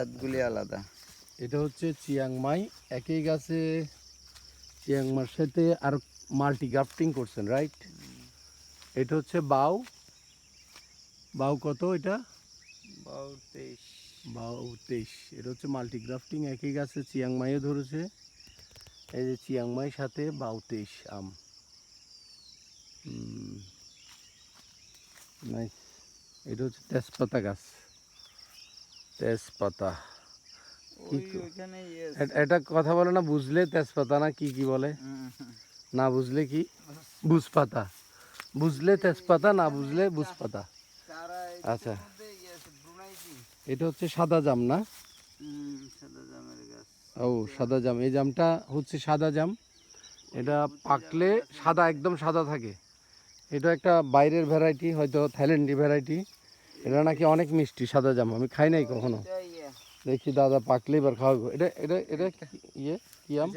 জাতগুলি আলাদা। এটা হচ্ছে চিয়াংমাই। একই গাছে চিয়াংমার সাথে আর মাল্টি গ্রাফটিং করছেন, রাইট? এটা হচ্ছে বাউ। বাউ কত এটা? বাউ 23। বাউ 23। এটা হচ্ছে মাল্টি গ্রাফটিং। একই গাছে চিয়াংমাইও ধরেছে। এই যে চিয়াংমাই সাথে বাউ 23 আম। নাইস। এটা হচ্ছে তেজপাতা গাছ। তেজপাতা ওইখানে এটা কথা বলে না, বুঝলে তেজপাতা না কি কি বলে? না বুঝলে কি বুঝপাতা? বুঝলে তেজপাতা, না বুঝলে বুঝপাতা। আচ্ছা, এটা হচ্ছে সাদা জাম না? সাদা জামের গাছ। ও সাদা জাম। এই জামটা হচ্ছে সাদা জাম। এটা পাকলে সাদা, একদম সাদা থাকে। এটা একটা বাইরের ভ্যারাইটি, হয়তো থাইল্যান্ডি ভ্যারাইটি। এটা নাকি অনেক মিষ্টি সাদা জাম। আমি খাই নাই কখনো। দেখি দাদা পাকলে এবার খাওয়াবো। এটা এটা এটা ইয়ে কি আম?